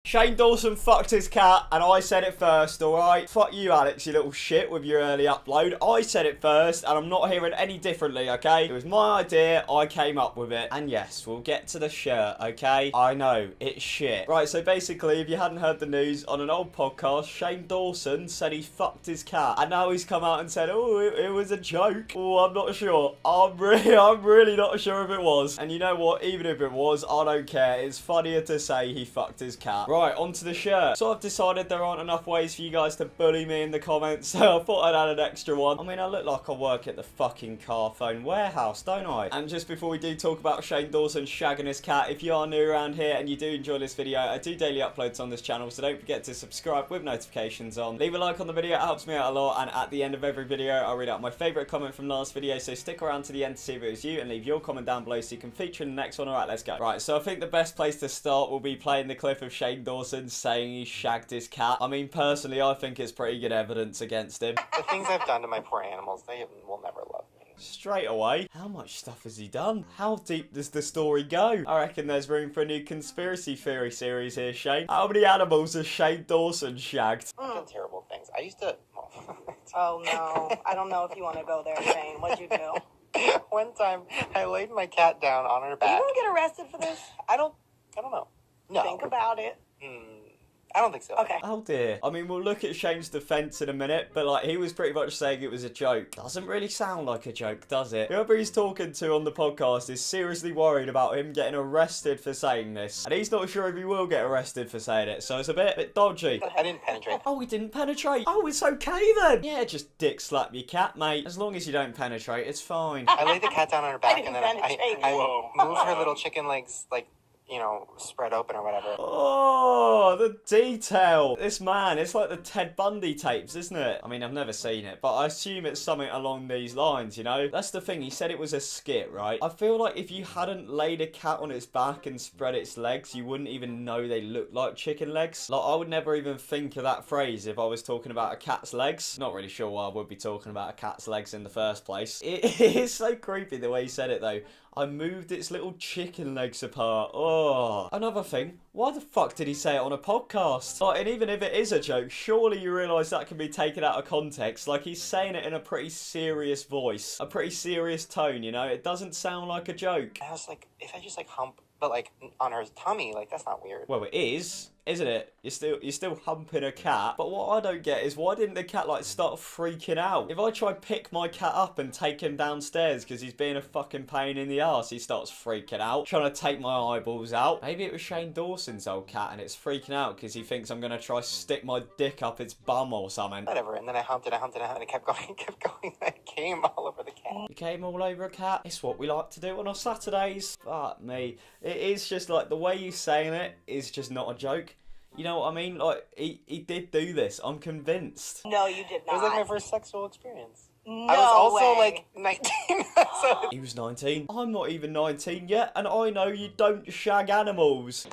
Shane Dawson fucked his cat, and I said it first, alright? Fuck you, Alex, you little shit, with your early upload. I said it first, and I'm not hearing any differently, okay? It was my idea, I came up with it. And yes, we'll get to the shirt, okay? I know, it's shit. Right, so basically, if you hadn't heard the news, on an old podcast, Shane Dawson said he fucked his cat. And now he's come out and said, oh, it was a joke. Oh, I'm not sure. I'm really not sure if it was. And you know what? Even if it was, I don't care. It's funnier to say he fucked his cat. Right, onto the shirt. So I've decided there aren't enough ways for you guys to bully me in the comments, so I thought I'd add an extra one. I mean, I look like I work at the fucking car phone warehouse, don't I? And just before we do talk about Shane Dawson shagging his cat, if you are new around here and you do enjoy this video, I do daily uploads on this channel, so don't forget to subscribe with notifications on. Leave a like on the video, it helps me out a lot, and at the end of every video, I'll read out my favourite comment from last video, so stick around to the end to see if it was you, and leave your comment down below so you can feature in the next one. Alright, let's go. Right, so I think the best place to start will be playing the clip of Shane Dawson saying he shagged his cat. I mean, personally, I think it's pretty good evidence against him. The things I've done to my poor animals, they will never love me. Straight away. How much stuff has he done? How deep does the story go? I reckon there's room for a new conspiracy theory series here, Shane. How many animals has Shane Dawson shagged? I've done terrible things. I used to... Oh, no. I don't know if you want to go there, Shane. What'd you do? One time, I laid my cat down on her back. Are you going to get arrested for this? I don't know. No. Think about it. I don't think so. Okay. Oh dear. I mean, we'll look at Shane's defense in a minute, but like, he was pretty much saying it was a joke. Doesn't really sound like a joke, does it? Whoever he's talking to on the podcast is seriously worried about him getting arrested for saying this. And he's not sure if he will get arrested for saying it, so it's a bit dodgy. I didn't penetrate. Oh, he didn't penetrate. Oh, it's okay then. Yeah, just dick slap your cat, mate. As long as you don't penetrate, it's fine. I laid the cat down on her back, I and then didn't I moved her little chicken legs, like, you know, spread open or whatever. Oh, the detail. This man, it's like the Ted Bundy tapes, isn't it? I mean, I've never seen it, but I assume it's something along these lines, you know? That's the thing, he said it was a skit, right? I feel like if you hadn't laid a cat on its back and spread its legs, you wouldn't even know they looked like chicken legs. Like, I would never even think of that phrase if I was talking about a cat's legs. Not really sure why I would be talking about a cat's legs in the first place. It is so creepy the way he said it, though. I moved its little chicken legs apart. Oh. Another thing, why the fuck did he say it on a podcast? Like, and even if it is a joke, surely you realise that can be taken out of context. Like, he's saying it in a pretty serious voice. A pretty serious tone, you know? It doesn't sound like a joke. I was like, if I just, like, hump, but, like, on her tummy, like, that's not weird. Well, it is, isn't it? You're still humping a cat. But what I don't get is, why didn't the cat, like, start freaking out? If I try pick my cat up and take him downstairs because he's being a fucking pain in the arse, he starts freaking out, trying to take my eyeballs out. Maybe it was Shane Dawson's old cat and it's freaking out because he thinks I'm going to try stick my dick up its bum or something. Whatever, and then I humped it, and it kept going, I came all over the cat. You came all over a cat? It's what we like to do on our Saturdays. Fuck me. It is just like, the way you're saying it is just not a joke. You know what I mean? Like, he did do this. I'm convinced. No, you did not. It was like my first sexual experience. No I was also way. like 19. So. He was 19. I'm not even 19 yet, and I know you don't shag animals.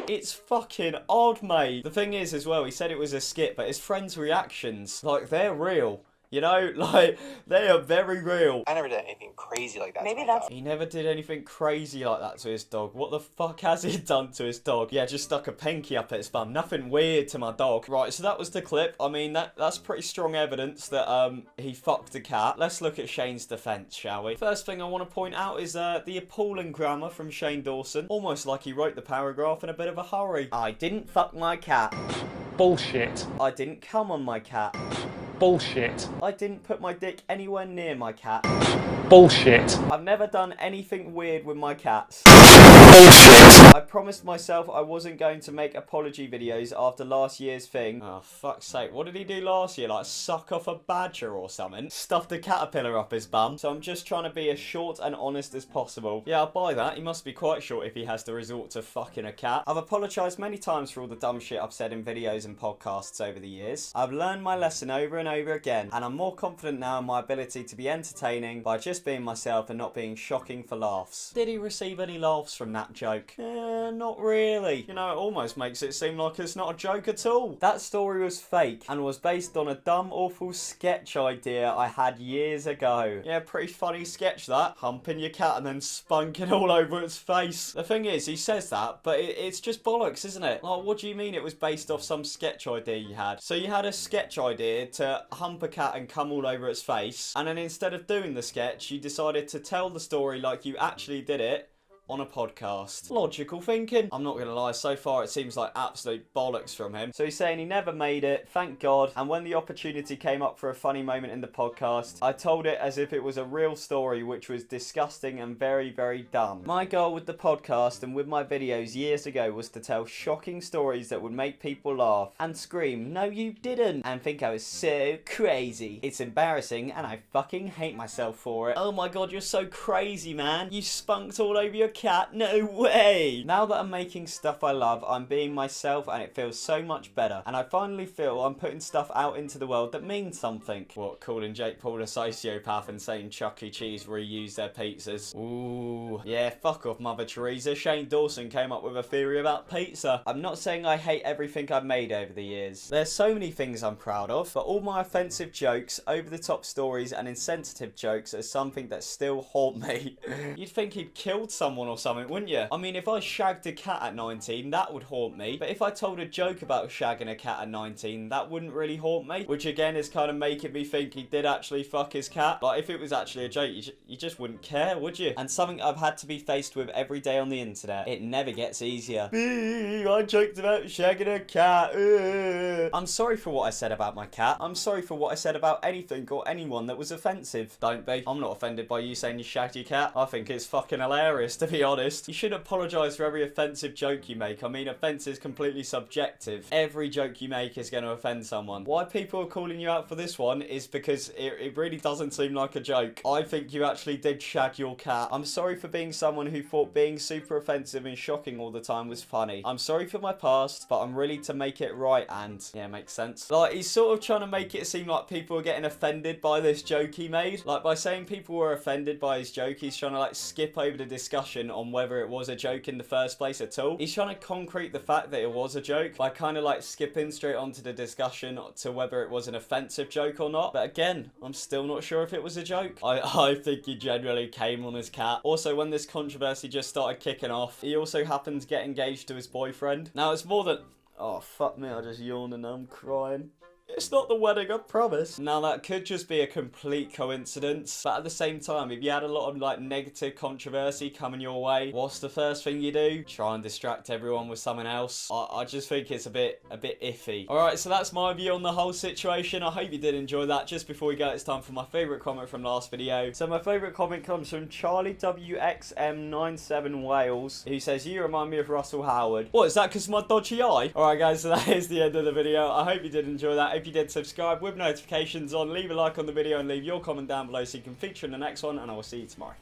It's fucking odd, mate. The thing is, as well, he said it was a skit, but his friends' reactions, like, they're real. You know, like, they are very real. I never did anything crazy like that. Maybe that's... He never did anything crazy like that to his dog. What the fuck has he done to his dog? Yeah, just stuck a pinky up its bum. Nothing weird to my dog. Right, so that was the clip. I mean, that's pretty strong evidence that he fucked a cat. Let's look at Shane's defense, shall we? First thing I want to point out is the appalling grammar from Shane Dawson. Almost like he wrote the paragraph in a bit of a hurry. I didn't fuck my cat. Bullshit. I didn't come on my cat. Bullshit. I didn't put my dick anywhere near my cat. Bullshit. I've never done anything weird with my cats. Bullshit. I promised myself I wasn't going to make apology videos after last year's thing. Oh, fuck's sake. What did he do last year? Like, suck off a badger or something? Stuffed a caterpillar up his bum. So I'm just trying to be as short and honest as possible. Yeah, I'll buy that. He must be quite short if he has to resort to fucking a cat. I've apologised many times for all the dumb shit I've said in videos and podcasts over the years. I've learned my lesson over and over again, and I'm more confident now in my ability to be entertaining by just being myself and not being shocking for laughs. Did he receive any laughs from that cat joke. Not really. You know, it almost makes it seem like it's not a joke at all. That story was fake and was based on a dumb, awful sketch idea I had years ago. Yeah, pretty funny sketch that. Humping your cat and then spunking all over its face. The thing is, he says that, but it's just bollocks, isn't it? Like, what do you mean it was based off some sketch idea you had? So you had a sketch idea to hump a cat and come all over its face, and then instead of doing the sketch, you decided to tell the story like you actually did it on a podcast. Logical thinking. I'm not gonna lie, so far it seems like absolute bollocks from him. So he's saying he never made it, thank God, and when the opportunity came up for a funny moment in the podcast, I told it as if it was a real story, which was disgusting and very, very dumb. My goal with the podcast and with my videos years ago was to tell shocking stories that would make people laugh and scream, "No you didn't," and think I was so crazy. It's embarrassing and I fucking hate myself for it. Oh my God, you're so crazy, man. You spunked all over your cat? No way! Now that I'm making stuff I love, I'm being myself and it feels so much better. And I finally feel I'm putting stuff out into the world that means something. What, calling Jake Paul a sociopath and saying Chuck E. Cheese reused their pizzas? Ooh. Yeah, fuck off, Mother Teresa. Shane Dawson came up with a theory about pizza. I'm not saying I hate everything I've made over the years. There's so many things I'm proud of, but all my offensive jokes, over-the-top stories and insensitive jokes are something that still haunt me. You'd think he'd killed someone or something, wouldn't you? I mean, if I shagged a cat at 19, that would haunt me. But if I told a joke about shagging a cat at 19, that wouldn't really haunt me. Which again is kind of making me think he did actually fuck his cat. Like, if it was actually a joke, you just wouldn't care, would you? And something I've had to be faced with every day on the internet. It never gets easier. I joked about shagging a cat. I'm sorry for what I said about my cat. I'm sorry for what I said about anything or anyone that was offensive. Don't be. I'm not offended by you saying you shagged your cat. I think it's fucking hilarious, to be honest. You should apologise for every offensive joke you make. I mean, offence is completely subjective. Every joke you make is going to offend someone. Why people are calling you out for this one is because it really doesn't seem like a joke. I think you actually did shag your cat. I'm sorry for being someone who thought being super offensive and shocking all the time was funny. I'm sorry for my past, but I'm ready to make it right and... yeah, makes sense. Like, he's sort of trying to make it seem like people are getting offended by this joke he made. Like, by saying people were offended by his joke, he's trying to, like, skip over the discussion on whether it was a joke in the first place at all. He's trying to concrete the fact that it was a joke by kind of like skipping straight onto the discussion to whether it was an offensive joke or not. But again, I'm still not sure if it was a joke. I think he generally came on his cat. Also, when this controversy just started kicking off, he also happened to get engaged to his boyfriend. Now, it's more than... oh, fuck me, I just yawned and I'm crying. It's not the wedding, I promise. Now, that could just be a complete coincidence, but at the same time, if you had a lot of, like, negative controversy coming your way, what's the first thing you do? Try and distract everyone with something else. I just think it's a bit iffy. Alright, so that's my view on the whole situation. I hope you did enjoy that. Just before we go, it's time for my favourite comment from last video. So my favourite comment comes from Charlie WXM97 Wales, who says, "You remind me of Russell Howard." What, is that because of my dodgy eye? Alright guys, so that is the end of the video. I hope you did enjoy that. If you did, subscribe with notifications on, leave a like on the video and leave your comment down below so you can feature in the next one, and I will see you tomorrow.